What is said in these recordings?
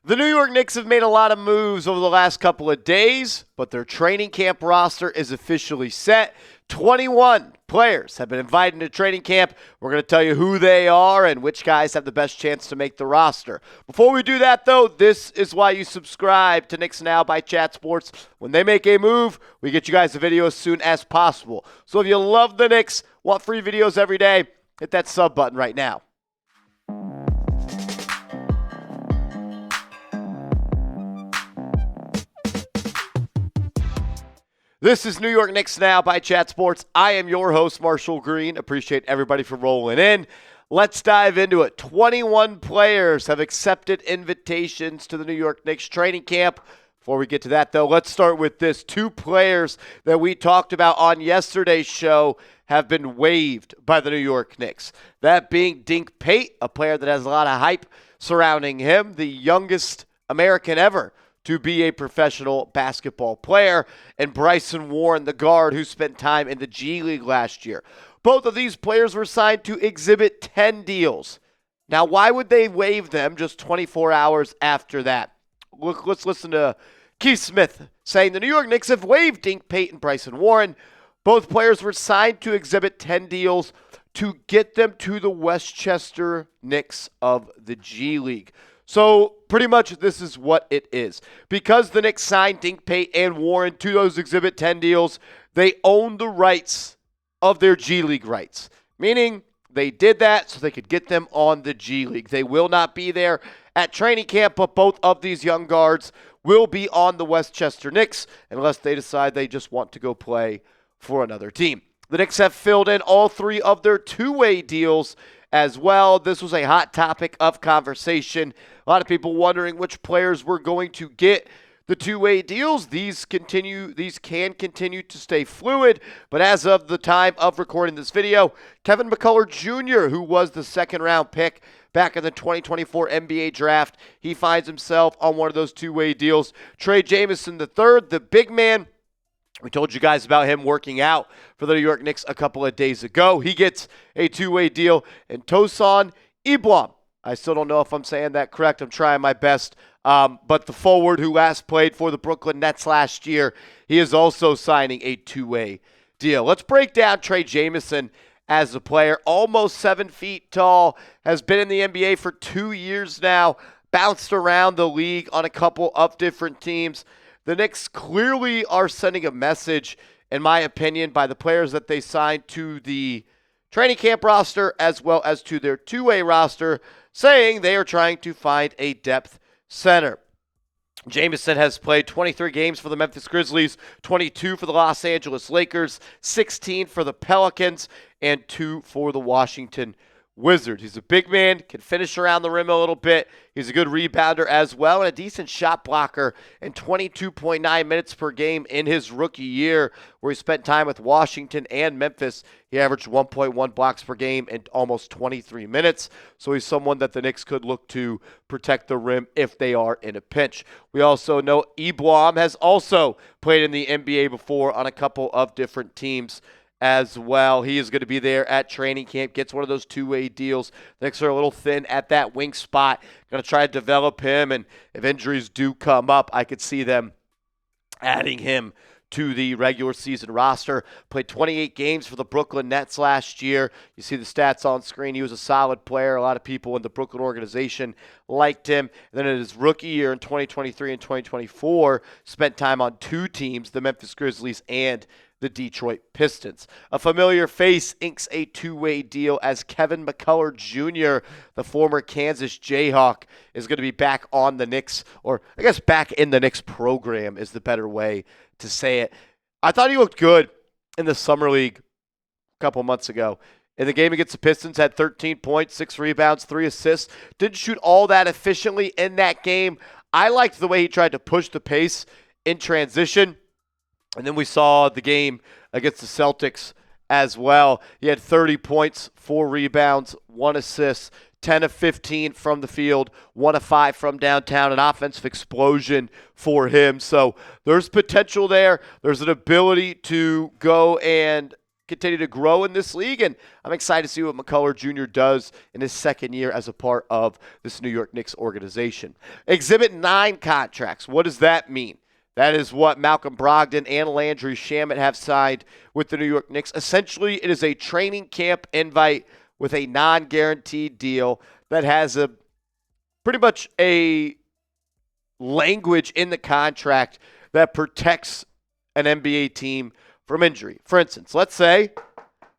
The New York Knicks have made a lot of moves over the last couple of days, but their training camp roster is officially set. 21 players have been invited to training camp. We're going to tell you who they are and which guys have the best chance to make the roster. Before we do that, though, this is why you subscribe to Knicks Now by Chat Sports. When they make a move, we get you guys a video as soon as possible. So if you love the Knicks, want free videos every day, hit that sub button right now. This is New York Knicks Now by Chat Sports. I am your host, Marshall Green. Appreciate everybody for rolling in. Let's dive into it. 21 players have accepted invitations to the New York Knicks training camp. Before we get to that, though, let's start with this. 2 players that we talked about on yesterday's show have been waived by the New York Knicks. That being Dink Pate, a player that has a lot of hype surrounding him, the youngest American ever to be a professional basketball player, and Bryson Warren, the guard who spent time in the G League last year. Both of these players were signed to Exhibit 10 deals. Now, why would they waive them just 24 hours after that? Let's listen to Keith Smith saying the New York Knicks have waived Dink Pate and Bryson Warren. Both players were signed to Exhibit 10 deals to get them to the Westchester Knicks of the G League. So pretty much this is what it is. Because the Knicks signed Dink Pate and Warren to those Exhibit 10 deals, they own the rights of their G League rights. Meaning they did that so they could get them on the G League. They will not be there at training camp, but both of these young guards will be on the Westchester Knicks unless they decide they just want to go play for another team. The Knicks have filled in all 3 of their two-way deals as well. This was a hot topic of conversation. A lot of people wondering which players were going to get the two-way deals. These can continue to stay fluid, but as of the time of recording this video, Kevin McCullough Jr., who was the second-round pick back in the 2024 NBA draft, he finds himself on one of those two-way deals. Trey Jamison III, the big man, we told you guys about him working out for the New York Knicks a couple of days ago. He gets a two-way deal. And Tosan Eblom, I still don't know if I'm saying that correct. I'm trying my best. But the forward who last played for the Brooklyn Nets last year, he is also signing a two-way deal. Let's break down Trey Jamison as a player. Almost 7 feet tall, has been in the NBA for 2 years now, bounced around the league on a couple of different teams. The Knicks clearly are sending a message, in my opinion, by the players that they signed to the training camp roster as well as to their two-way roster, saying they are trying to find a depth center. Jamison has played 23 games for the Memphis Grizzlies, 22 for the Los Angeles Lakers, 16 for the Pelicans, and 2 for the Washington Wizards. He's a big man, can finish around the rim a little bit. He's a good rebounder as well and a decent shot blocker, and 22.9 minutes per game in his rookie year where he spent time with Washington and Memphis. He averaged 1.1 blocks per game in almost 23 minutes. So he's someone that the Knicks could look to protect the rim if they are in a pinch. We also know Eblom has also played in the NBA before on a couple of different teams as well. He is going to be there at training camp, gets one of those two-way deals. The Knicks are a little thin at that wing spot. Going to try to develop him, and if injuries do come up, I could see them adding him to the regular season roster. Played 28 games for the Brooklyn Nets last year. You see the stats on screen. He was a solid player. A lot of people in the Brooklyn organization liked him. And then in his rookie year in 2023 and 2024, spent time on 2 teams, the Memphis Grizzlies and the Detroit Pistons. A familiar face inks a two-way deal as Kevin McCullough Jr., the former Kansas Jayhawk, is going to be back on the Knicks, or I guess back in the Knicks program is the better way to say it. I thought he looked good in the Summer League a couple months ago. In the game against the Pistons, had 13 points, 6 rebounds, 3 assists. Didn't shoot all that efficiently in that game. I liked the way he tried to push the pace in transition. And then we saw the game against the Celtics as well. He had 30 points, 4 rebounds, 1 assist, 10 of 15 from the field, 1 of 5 from downtown, an offensive explosion for him. So there's potential there. There's an ability to go and continue to grow in this league, and I'm excited to see what McCullough Jr. does in his second year as a part of this New York Knicks organization. Exhibit 9 contracts. What does that mean? That is what Malcolm Brogdon and Landry Shamet have signed with the New York Knicks. Essentially, it is a training camp invite with a non-guaranteed deal that has a pretty much a language in the contract that protects an NBA team from injury. For instance, let's say,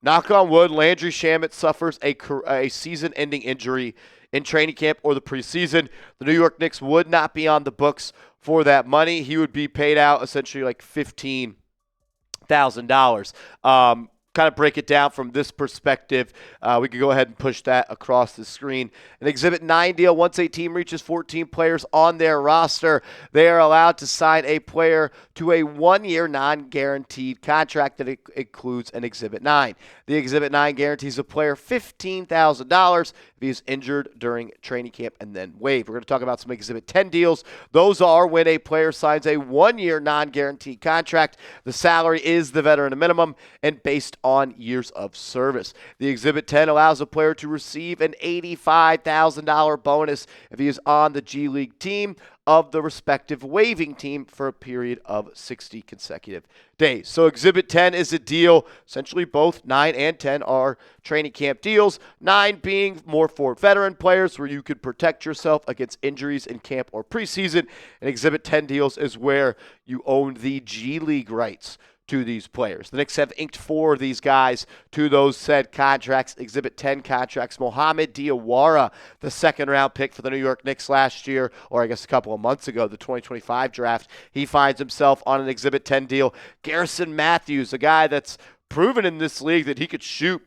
knock on wood, Landry Shamet suffers a season-ending injury in training camp or the preseason. The New York Knicks would not be on the books for that money. He would be paid out essentially like $15,000. Kind of break it down from this perspective. We could go ahead and push that across the screen. An Exhibit 9 deal, once a team reaches 14 players on their roster, they are allowed to sign a player to a 1-year non-guaranteed contract that includes an Exhibit 9. The Exhibit 9 guarantees a player $15,000 if he is injured during training camp and then waived. We're going to talk about some Exhibit 10 deals. Those are when a player signs a 1-year non-guaranteed contract. The salary is the veteran minimum and based on years of service. The Exhibit 10 allows a player to receive an $85,000 bonus if he is on the G League team of the respective waiving team for a period of 60 consecutive days. So Exhibit 10 is a deal. Essentially, both 9 and 10 are training camp deals. 9 being more for veteran players where you could protect yourself against injuries in camp or preseason. And Exhibit 10 deals is where you own the G League rights to these players. The Knicks have inked 4 of these guys to those said contracts. Exhibit 10 contracts. Mohamed Diawara, the second-round pick for the New York Knicks last year, or I guess a couple of months ago, the 2025 draft. He finds himself on an Exhibit 10 deal. Garrison Matthews, a guy that's proven in this league that he could shoot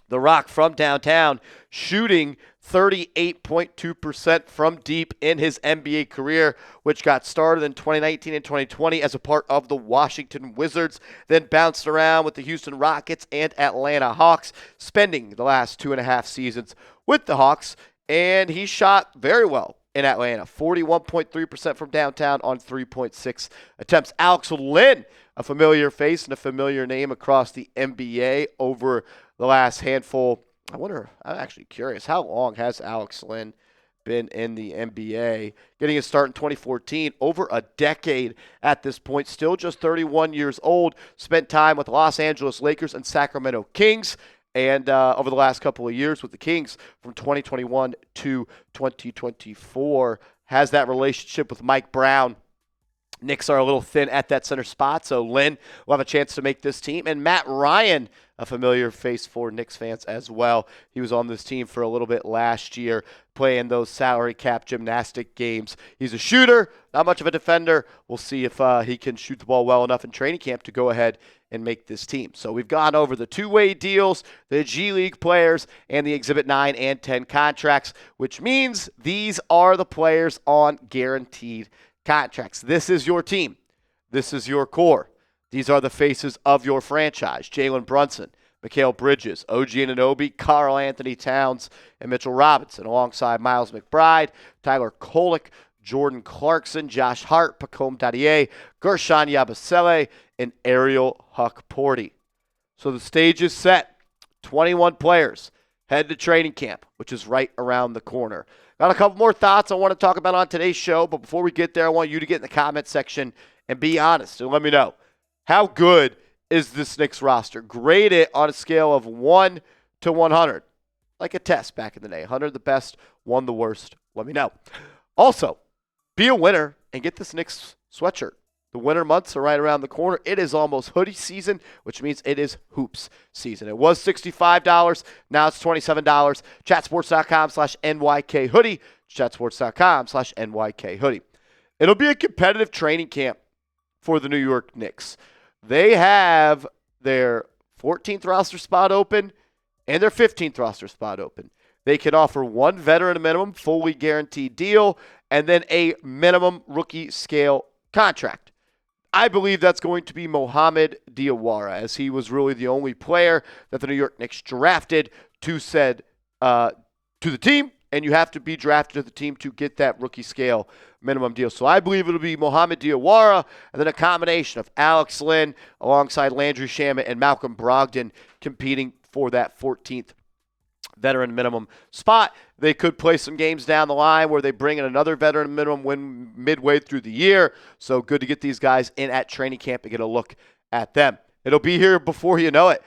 the rock from downtown, shooting 38.2% from deep in his NBA career, which got started in 2019 and 2020 as a part of the Washington Wizards, then bounced around with the Houston Rockets and Atlanta Hawks, spending the last 2.5 seasons with the Hawks, and he shot very well in Atlanta, 41.3% from downtown on 3.6 attempts. Alex Len, a familiar face and a familiar name across the NBA over the last handful. I'm actually curious, how long has Alex Len been in the NBA? Getting his start in 2014, over a decade at this point, still just 31 years old, spent time with Los Angeles Lakers and Sacramento Kings, and over the last couple of years with the Kings from 2021 to 2024, has that relationship with Mike Brown. Knicks are a little thin at that center spot, so Lynn will have a chance to make this team. And Matt Ryan, a familiar face for Knicks fans as well. He was on this team for a little bit last year, playing those salary cap gymnastic games. He's a shooter, not much of a defender. We'll see if he can shoot the ball well enough in training camp to go ahead and make this team. So we've gone over the two-way deals, the G League players, and the Exhibit 9 and 10 contracts, which means these are the players on guaranteed contracts. This is your team. This is your core. These are the faces of your franchise. Jalen Brunson, Mikal Bridges, OG Anunoby, Karl-Anthony Towns, and Mitchell Robinson, alongside Miles McBride, Tyler Kolek, Jordan Clarkson, Josh Hart, Pacome Dadier, Gershon Yabusele, and Ariel Huck-Porty. So the stage is set. 21 players head to training camp, which is right around the corner. Got a couple more thoughts I want to talk about on today's show, but before we get there, I want you to get in the comment section and be honest and let me know, how good is this Knicks roster? Grade it on a scale of 1 to 100, like a test back in the day. 100 the best, 1 the worst. Let me know. Also, be a winner and get this Knicks sweatshirt. The winter months are right around the corner. It is almost hoodie season, which means it is hoops season. It was $65. Now it's $27. Chatsports.com/NYK hoodie. Chatsports.com/NYK hoodie. It'll be a competitive training camp for the New York Knicks. They have their 14th roster spot open and their 15th roster spot open. They can offer one veteran minimum, fully guaranteed deal, and then a minimum rookie scale contract. I believe that's going to be Mohamed Diawara, as he was really the only player that the New York Knicks drafted to the team and you have to be drafted to the team to get that rookie scale minimum deal. So I believe it'll be Mohamed Diawara and then a combination of Alex Lynn alongside Landry Shamet and Malcolm Brogdon competing for that 14th veteran minimum spot. They could play some games down the line where they bring in another veteran minimum win midway through the year. So good to get these guys in at training camp and get a look at them. It'll be here before you know it.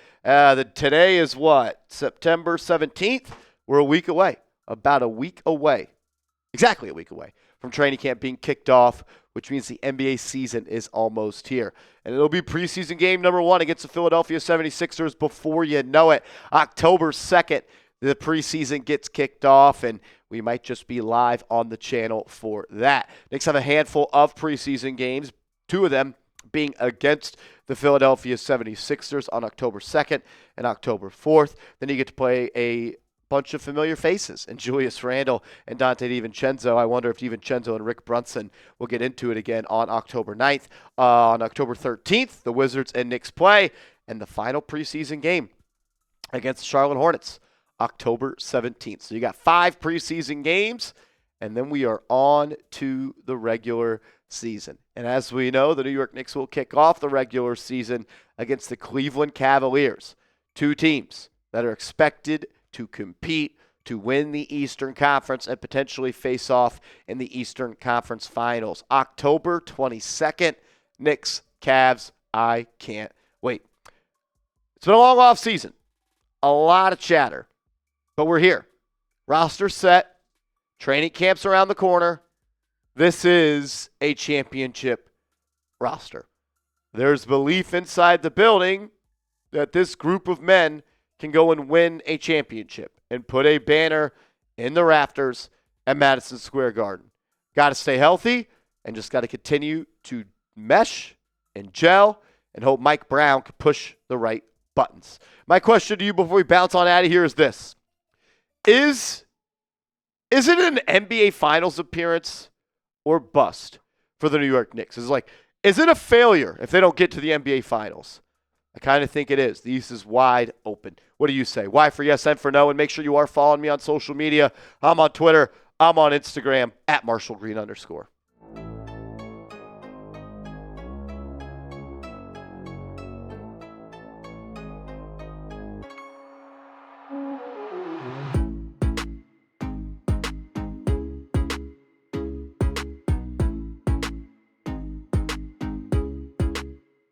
Today is what? September 17th? We're a week away. About a week away. Exactly a week away from training camp being kicked off, which means the NBA season is almost here. And it'll be preseason game number 1 against the Philadelphia 76ers before you know it. October 2nd, the preseason gets kicked off, and we might just be live on the channel for that. Knicks have a handful of preseason games, 2 of them being against the Philadelphia 76ers on October 2nd and October 4th. Then you get to play a bunch of familiar faces, and Julius Randle and Dante DiVincenzo. I wonder if DiVincenzo and Rick Brunson will get into it again on October 9th. On October 13th, the Wizards and Knicks play, and the final preseason game against the Charlotte Hornets, October 17th. So you got 5 preseason games, and then we are on to the regular season. And as we know, the New York Knicks will kick off the regular season against the Cleveland Cavaliers, 2 teams that are expected to compete to win the Eastern Conference and potentially face off in the Eastern Conference Finals. October 22nd, Knicks, Cavs. I can't wait. It's been a long off season. A lot of chatter. But we're here. Roster set. Training camp's around the corner. This is a championship roster. There's belief inside the building that this group of men can go and win a championship and put a banner in the rafters at Madison Square Garden. Got to stay healthy and just got to continue to mesh and gel and hope Mike Brown can push the right buttons. My question to you before we bounce on out of here is this. Is it an NBA Finals appearance or bust for the New York Knicks? Is it a failure if they don't get to the NBA Finals? I kind of think it is. The East is wide open. What do you say? Y for yes, N for no, and make sure you are following me on social media. I'm on Twitter. I'm on Instagram, @MarshallGreen_.